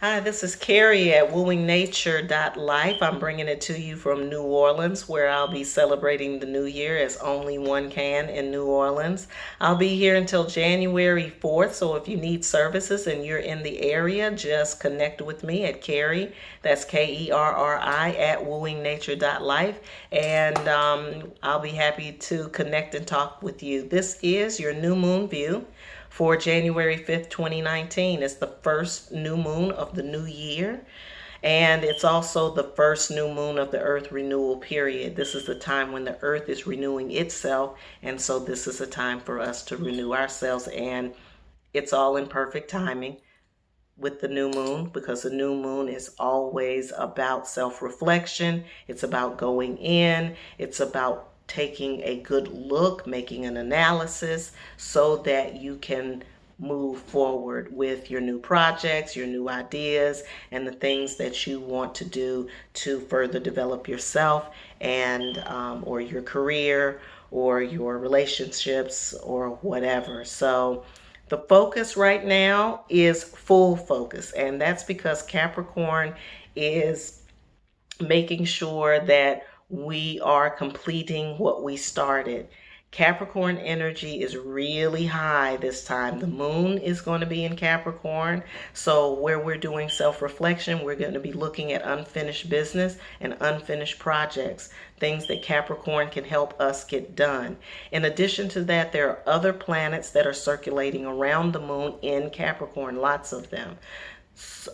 Hi, this is Carrie at wooingnature.life. I'm bringing it to you from New Orleans, where I'll be celebrating the new year as only one can in New Orleans. I'll be here until January 4th, so if you need services and you're in the area, just connect with me at Carrie, that's Kerri, at wooingnature.life, and I'll be happy to connect and talk with you. This is your new moon view for January 5th, 2019. It's the first new moon of the new year, and it's also the first new moon of the earth renewal period. This is the time when the earth is renewing itself, and so this is a time for us to renew ourselves, and it's all in perfect timing with the new moon because the new moon is always about self-reflection. It's about going in, it's about taking a good look, making an analysis so that you can move forward with your new projects, your new ideas, and the things that you want to do to further develop yourself and or your career or your relationships or whatever. So the focus right now is full focus, and that's because Capricorn is making sure that we are completing what we started. Capricorn energy is really high this time. The moon is going to be in Capricorn. So, where we're doing self reflection, we're going to be looking at unfinished business and unfinished projects, things that Capricorn can help us get done. In addition to that, there are other planets that are circulating around the moon in Capricorn, lots of them.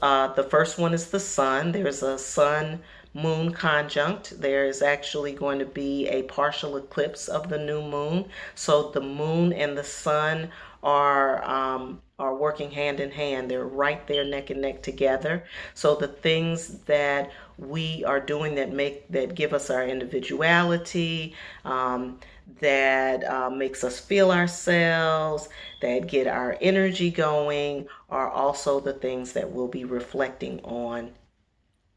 The first one is the sun. There's a sun moon conjunct. There is actually going to be a partial eclipse of the new moon. So the moon and the sun are working hand in hand. They're right there neck and neck together. So the things that we are doing that give us our individuality, that makes us feel ourselves, that get our energy going, are also the things that we'll be reflecting on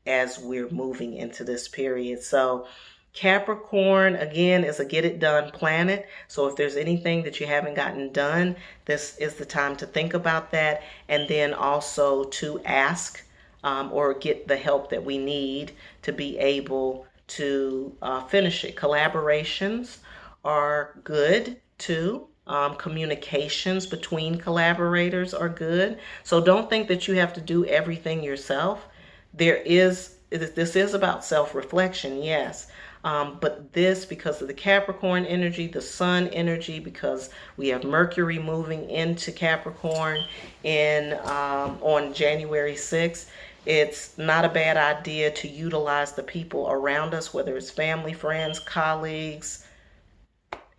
as we're moving into this period. So Capricorn, again, is a get it done planet. So if there's anything that you haven't gotten done, this is the time to think about that, and then also to ask or get the help that we need to be able to finish it. Collaborations are good too. Communications between collaborators are good. So don't think that you have to do everything yourself. This is about self-reflection, yes. But this, because of the Capricorn energy, the sun energy, because we have Mercury moving into Capricorn in on January 6th, it's not a bad idea to utilize the people around us, whether it's family, friends, colleagues,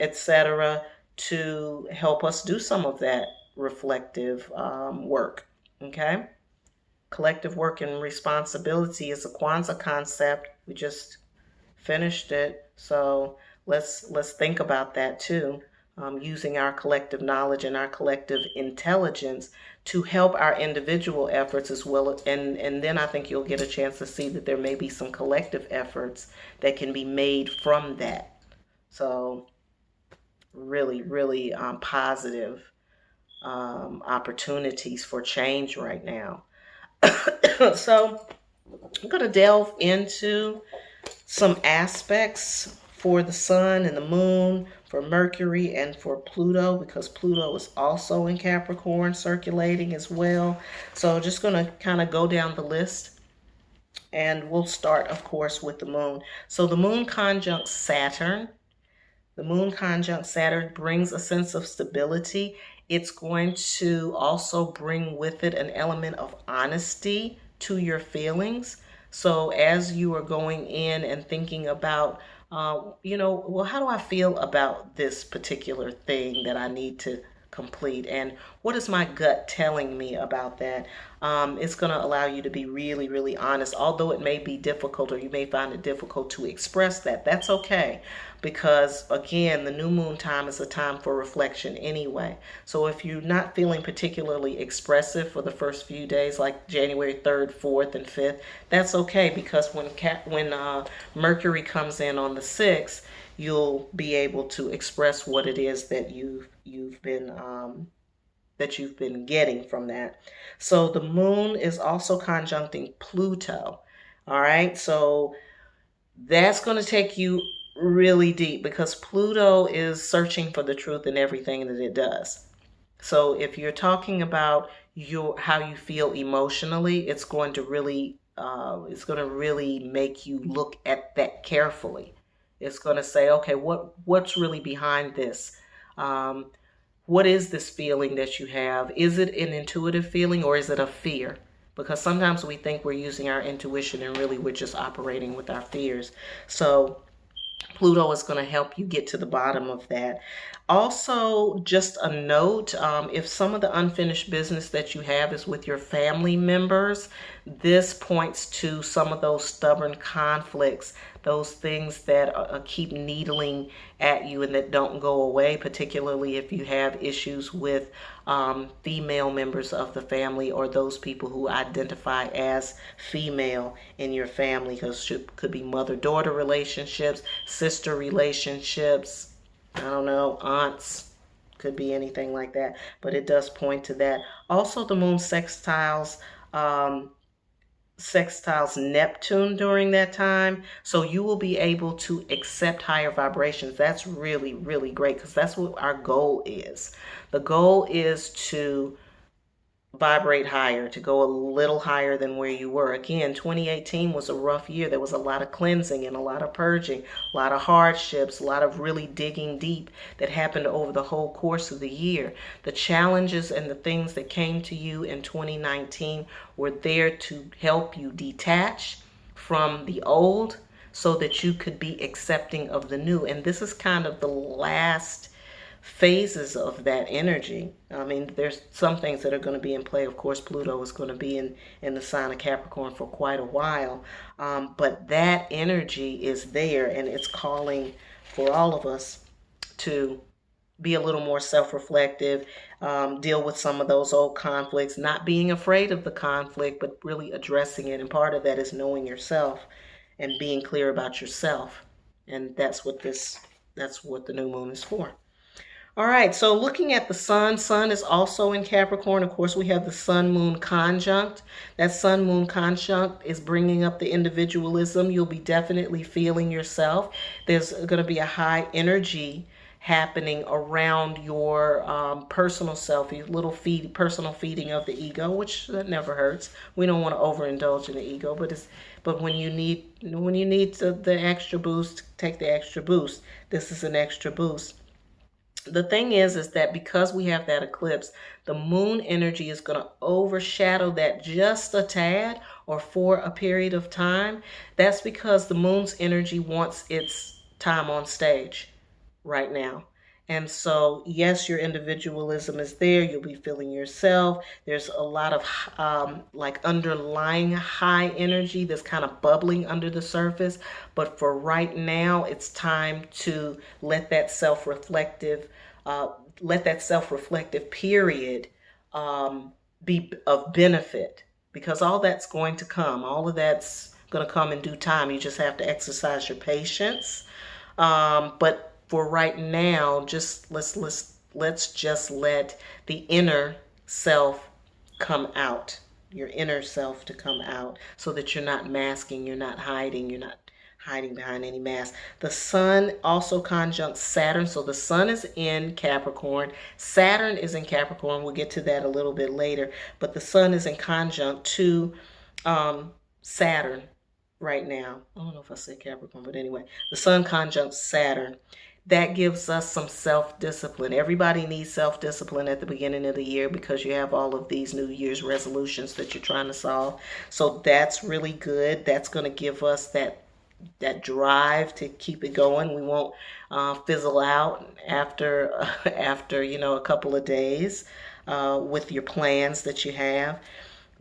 etc., to help us do some of that reflective work. Okay? Collective work and responsibility is a Kwanzaa concept. We just finished it, so let's think about that too. Using our collective knowledge and our collective intelligence to help our individual efforts as well, and then I think you'll get a chance to see that there may be some collective efforts that can be made from that. So really, really positive opportunities for change right now. So I'm going to delve into some aspects for the sun and the moon, for Mercury and for Pluto, because Pluto is also in Capricorn circulating as well. So just going to kind of go down the list, and we'll start, of course, with the moon. So the moon conjunct Saturn. The moon conjunct Saturn brings a sense of stability. It's going to also bring with it an element of honesty to your feelings. So as you are going in and thinking about, well, how do I feel about this particular thing that I need to complete? And what is my gut telling me about that? It's going to allow you to be really, really honest, although it may be difficult or you may find it difficult to express that. That's okay, because again, the new moon time is a time for reflection anyway. So if you're not feeling particularly expressive for the first few days, like January 3rd, 4th, and 5th, that's okay, because when Mercury comes in on the 6th, you'll be able to express what it is that you've been that you've been getting from that. So the moon is also conjuncting Pluto. All right. So that's going to take you really deep because Pluto is searching for the truth in everything that it does. So if you're talking about your how you feel emotionally, it's going to really make you look at that carefully. It's going to say, okay, what's really behind this? Um, what is this feeling that you have? Is it an intuitive feeling or is it a fear? Because sometimes we think we're using our intuition and really we're just operating with our fears. So Pluto is going to help you get to the bottom of that. Also, just a note, if some of the unfinished business that you have is with your family members, this points to some of those stubborn conflicts, those things that keep needling at you and that don't go away, particularly if you have issues with female members of the family or those people who identify as female in your family, because it could be mother-daughter relationships, sister relationships, I don't know, aunts, could be anything like that, but it does point to that. Also, the moon um, sextiles Neptune during that time. So you will be able to accept higher vibrations. That's really, really great because that's what our goal is. The goal is to vibrate higher, to go a little higher than where you were. Again, 2018 was a rough year. There was a lot of cleansing and a lot of purging, a lot of hardships, a lot of really digging deep that happened over the whole course of the year. The challenges and the things that came to you in 2019 were there to help you detach from the old so that you could be accepting of the new. And this is kind of the last phases of that energy. I mean, there's some things that are going to be in play. Of course, Pluto is going to be in the sign of Capricorn for quite a while. But that energy is there and it's calling for all of us to be a little more self-reflective, deal with some of those old conflicts, not being afraid of the conflict, but really addressing it. And part of that is knowing yourself and being clear about yourself. And that's what the new moon is for. All right, so looking at the sun is also in Capricorn. Of course, we have the sun moon conjunct. That sun moon conjunct is bringing up the individualism. You'll be definitely feeling yourself. There's going to be a high energy happening around your personal self, your little personal feeding of the ego, which that never hurts. We don't want to overindulge in the ego, but when you need the extra boost, take the extra boost. This is an extra boost. The thing is that because we have that eclipse, the moon energy is going to overshadow that just a tad or for a period of time. That's because the moon's energy wants its time on stage right now. And so, yes, your individualism is there. You'll be feeling yourself. There's a lot of like underlying high energy that's kind of bubbling under the surface. But for right now, it's time to let that self-reflective period be of benefit, because all that's going to come. All of that's going to come in due time. You just have to exercise your patience. But for right now, just let's just let the inner self come out, your inner self to come out, so that you're not masking, you're not hiding, you're not hiding behind any mask. The sun also conjuncts Saturn. So the sun is in Capricorn. Saturn is in Capricorn. We'll get to that a little bit later. But the sun is in conjunct to Saturn right now. I don't know if I said Capricorn, but anyway, the sun conjuncts Saturn. That gives us some self-discipline. Everybody needs self-discipline at the beginning of the year because you have all of these New Year's resolutions that you're trying to solve. So that's really good. That's going to give us that drive to keep it going. We won't fizzle out after a couple of days with your plans that you have.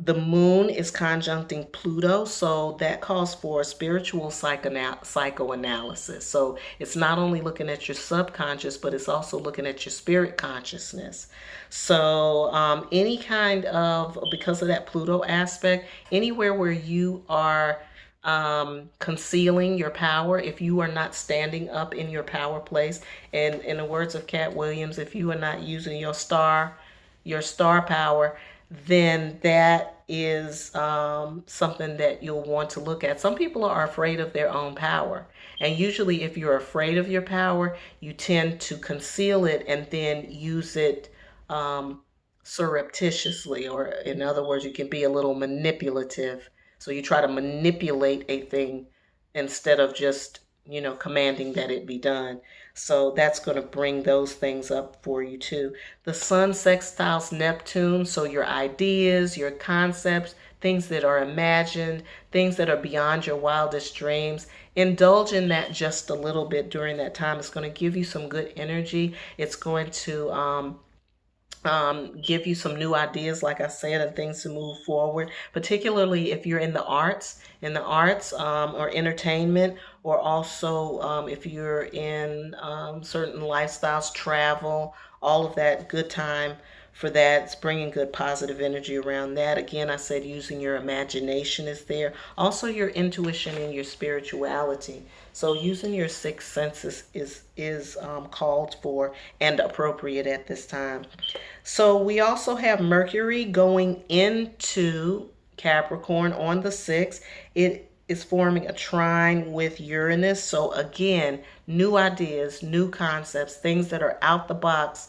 The moon is conjuncting Pluto, so that calls for spiritual psychoanalysis. So it's not only looking at your subconscious, but it's also looking at your spirit consciousness. So any kind of, because of that Pluto aspect, anywhere where you are concealing your power, if you are not standing up in your power place, and in the words of Cat Williams, if you are not using your star your star power, then that is something that you'll want to look at. Some people are afraid of their own power. And usually, if you're afraid of your power, you tend to conceal it and then use it um, surreptitiously, or in other words, you can be a little manipulative. So you try to manipulate a thing instead of just, commanding that it be done. So that's going to bring those things up for you too. The sun sextiles Neptune, so your ideas, your concepts, things that are imagined, things that are beyond your wildest dreams. Indulge in that just a little bit during that time. It's going to give you some good energy. It's going to give you some new ideas, like I said, and things to move forward, particularly if you're in the arts or entertainment, or also if you're in certain lifestyles, travel, all of that. Good time for that. It's bringing good positive energy around that. Again, I said using your imagination is there. Also, your intuition and your spirituality. So using your sixth senses is called for and appropriate at this time. So we also have Mercury going into Capricorn on the 6th. It is forming a trine with Uranus. So again, new ideas, new concepts, things that are out the box.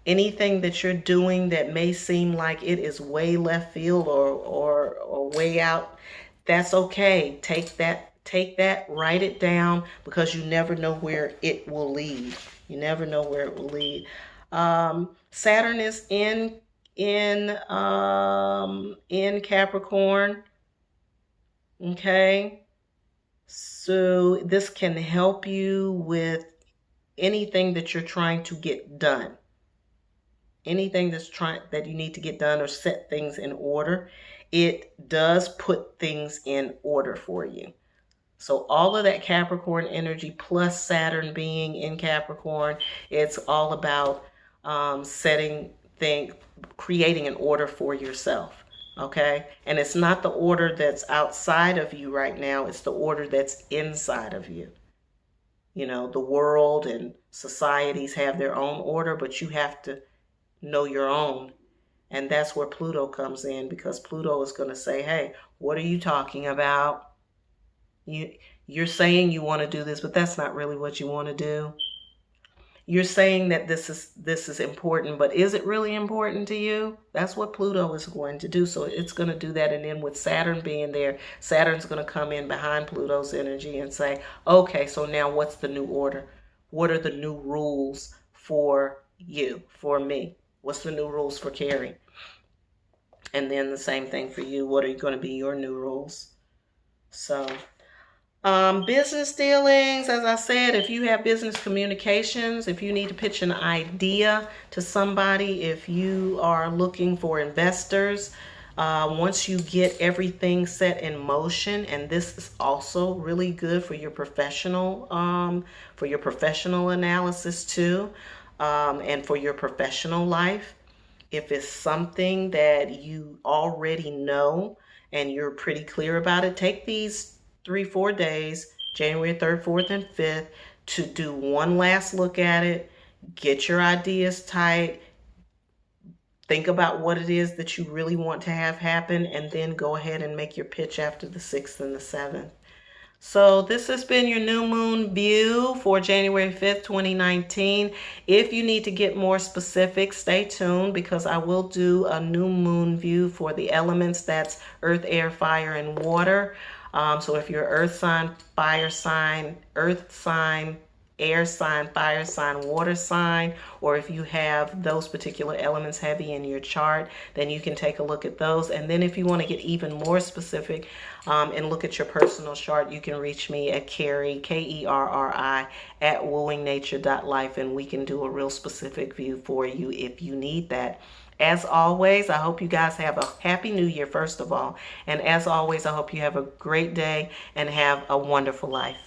Anything that you're doing that may seem like it is way left field or way out, that's okay. Take that, write it down, because you never know where it will lead. You never know where it will lead. Saturn is in Capricorn. Okay, so this can help you with anything that you're trying to get done. Anything that you need to get done or set things in order, it does put things in order for you. So all of that Capricorn energy plus Saturn being in Capricorn, it's all about creating an order for yourself. Okay? And it's not the order that's outside of you right now, it's the order that's inside of you. The world and societies have their own order, but you have to know your own. And that's where Pluto comes in, because Pluto is going to say, hey, what are you talking about? You're saying you want to do this, but that's not really what you want to do. You're saying that this is important, but is it really important to you? That's what Pluto is going to do. So it's going to do that. And then with Saturn being there, Saturn's going to come in behind Pluto's energy and say, okay, so now what's the new order? What are the new rules for you, for me? What's the new rules for Carrie? And then the same thing for you. What are going to be your new rules? So business dealings, as I said, if you have business communications, if you need to pitch an idea to somebody, if you are looking for investors, once you get everything set in motion, and this is also really good for your professional analysis too, and for your professional life. If it's something that you already know and you're pretty clear about it, take these 3-4 days, January 3rd, 4th, and 5th, to do one last look at it, get your ideas tight, think about what it is that you really want to have happen, and then go ahead and make your pitch after the 6th and the 7th. So this has been your new moon view for January 5th, 2019. If you need to get more specific, stay tuned, because I will do a new moon view for the elements. That's earth, air, fire, and water. So if you're earth sign, fire sign, earth sign, air sign, fire sign, water sign, or if you have those particular elements heavy in your chart, then you can take a look at those. And then if you want to get even more specific and look at your personal chart, you can reach me at Kerri, Kerri, at wooingnature.life, and we can do a real specific view for you if you need that. As always, I hope you guys have a happy new year, first of all. And as always, I hope you have a great day and have a wonderful life.